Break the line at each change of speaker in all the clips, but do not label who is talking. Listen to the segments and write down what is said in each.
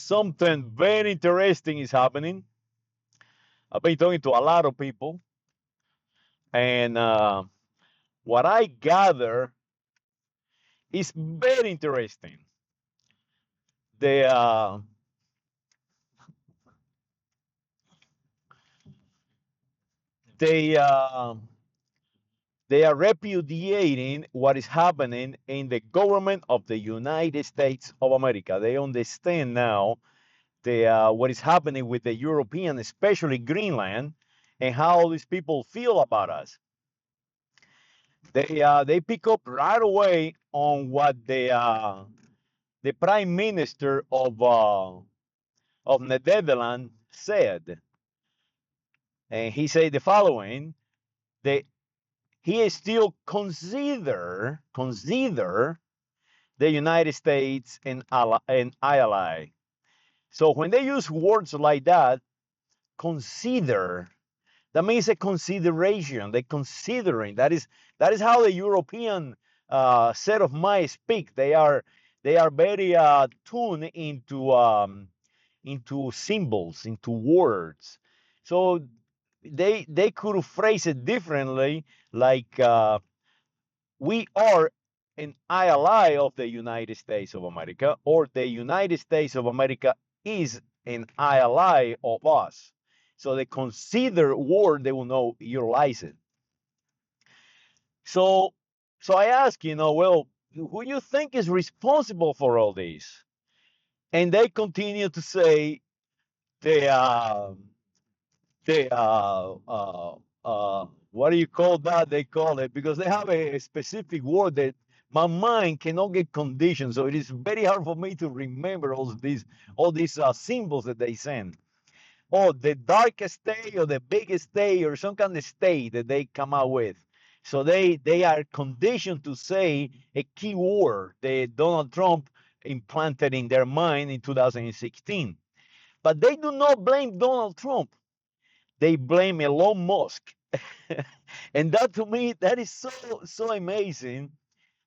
something very interesting is happening. I've been talking to a lot of people, and what I gather is very interesting. They they uh, they are repudiating what is happening in the government of the United States of America. They understand now what is happening with the European, especially Greenland, and how these people feel about us. They pick up right away on what the prime minister of the Netherlands said, and he said the following: that he still consider the United States an ally. So when they use words like that, consider, that means a consideration. They're considering. That is how the European set of mind speak. They are very tuned into symbols, into words. So they could phrase it differently, like we are an ally of the United States of America, or the United States of America is an ally of us. So they consider word, they will know utilize it. So so I ask, well, who you think is responsible for all this? And they continue to say they what do you call that? They call it, because they have a specific word that my mind cannot get conditioned. So it is very hard for me to remember all these symbols that they send. Oh, the darkest state or the biggest state or some kind of state that they come out with. So they are conditioned to say a key word that Donald Trump implanted in their mind in 2016. But they do not blame Donald Trump. They blame Elon Musk. And that, to me, that is so amazing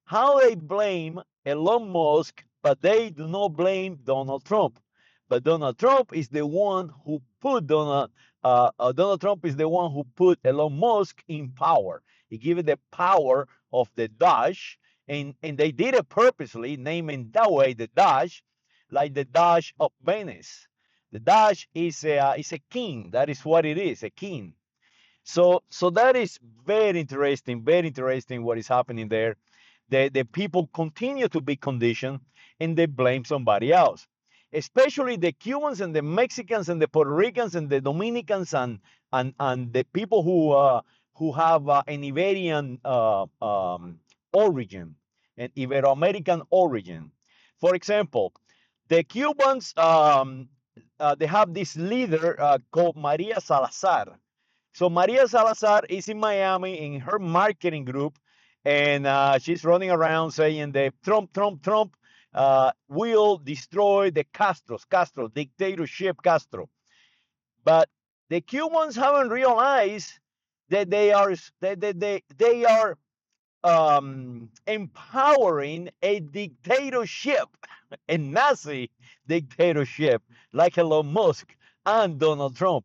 how they blame Elon Musk, but they do not blame Donald Trump. But Donald Trump is the one who put Donald Trump is the one who put Elon Musk in power. He gave it the power of the Dash, and they did it purposely, naming that way the Dash, like the Dash of Venice. The Dash is a king. That is what it is, a king. So that is very interesting what is happening there. The people continue to be conditioned, and they blame somebody else, especially the Cubans and the Mexicans and the Puerto Ricans and the Dominicans and the people who have an Iberian origin, an Ibero-American origin. For example, the Cubans, they have this leader called Maria Salazar. So Maria Salazar is in Miami in her marketing group, and she's running around saying that Trump will destroy the Castro dictatorship Castro. But the Cubans haven't realized that they are empowering a dictatorship, a Nazi dictatorship like Elon Musk and Donald Trump.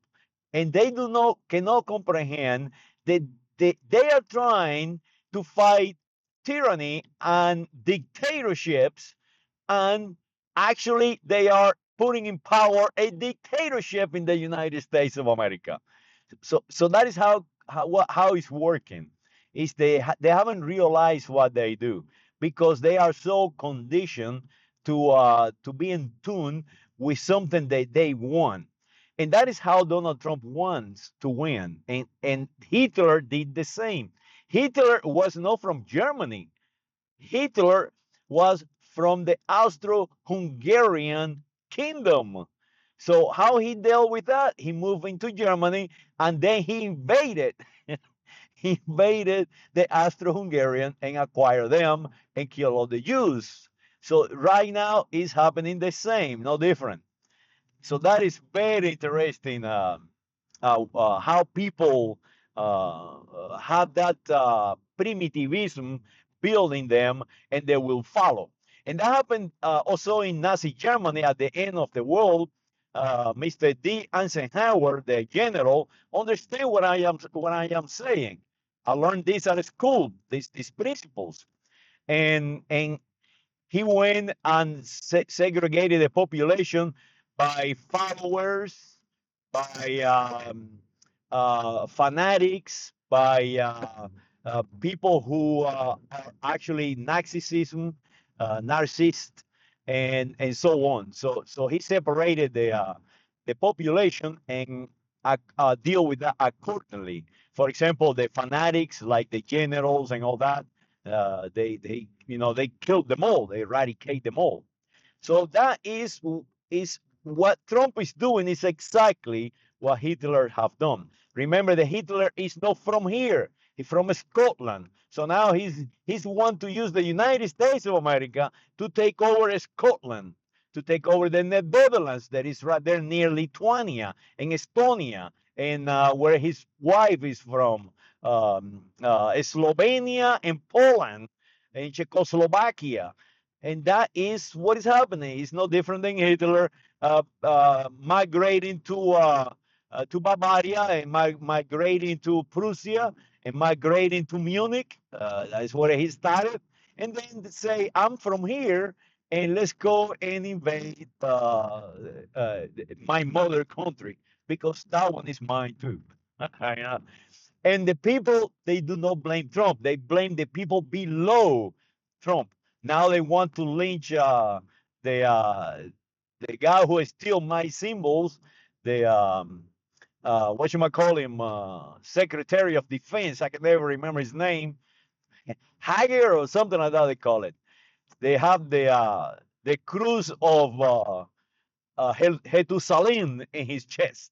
And they cannot comprehend that they are trying to fight tyranny and dictatorships, and actually they are putting in power a dictatorship in the United States of America. So that is how it's working. Is they haven't realized what they do, because they are so conditioned to be in tune with something that they want. And that is how Donald Trump wants to win. And Hitler did the same. Hitler was not from Germany. Hitler was from the Austro-Hungarian kingdom. So how he dealt with that? He moved into Germany, and then he invaded. He invaded the Austro-Hungarian and acquired them and killed all the Jews. So right now it's happening the same, no different. So that is very interesting, how people have that primitivism built in them, and they will follow. And that happened also in Nazi Germany at the end of the world. Mr. D. Eisenhower, the general, understand what I am saying. I learned this at school, these principles, and he went and segregated the population by followers, by fanatics, by people who are actually narcissist, and so on. So he separated the population and deal with that accordingly. For example, the fanatics, like the generals and all that, they killed them all. They eradicate them all. So that is what Trump is doing is exactly what Hitler have done. Remember that Hitler is not from here. He's from Scotland. So now he's want to use the United States of America to take over Scotland, to take over the Netherlands that is right there near Lithuania and Estonia, and where his wife is from, Slovenia and Poland and Czechoslovakia. And that is what is happening. It's no different than Hitler migrating to Bavaria and migrating to Prussia and migrating to Munich. That's where he started. And then say, I'm from here, and let's go and invade my mother country, because that one is mine too. And the people, they do not blame Trump. They blame the people below Trump. Now they want to lynch the uh, the guy who steal my symbols, the what you might call him, Secretary of Defense. I can never remember his name, Hager or something like that. They call it. They have the cruise of Jerusalem in his chest,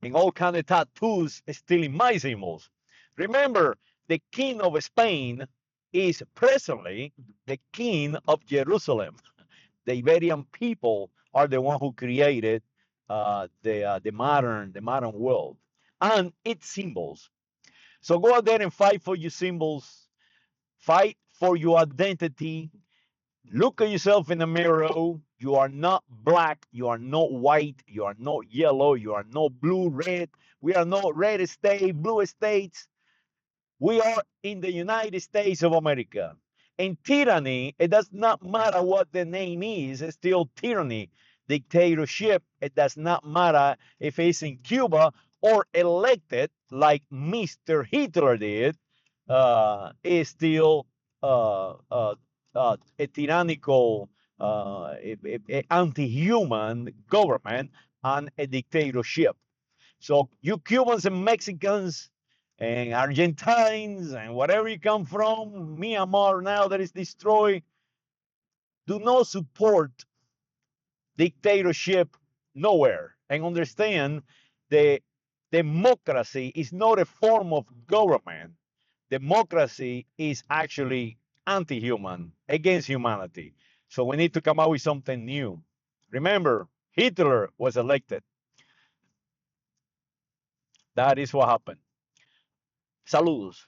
and all kind of tattoos stealing my symbols. Remember, the king of Spain is presently the king of Jerusalem. The Iberian people are the one who created the modern world and its symbols. So go out there and fight for your symbols, fight for your identity. Look at yourself in the mirror. You are not black. You are not white. You are not yellow. You are not blue, red. We are not red state, blue states. We are in the United States of America. And tyranny, it does not matter what the name is, it's still tyranny. Dictatorship, it does not matter if it's in Cuba or elected like Mr. Hitler did, is still a tyrannical, anti-human government and a dictatorship. So you Cubans and Mexicans and Argentines and wherever you come from, Myanmar now that is destroyed, do not support dictatorship nowhere, and understand the democracy is not a form of government. Democracy is actually anti-human, against humanity. So we need to come out with something new. Remember, Hitler was elected. That is what happened. Saludos.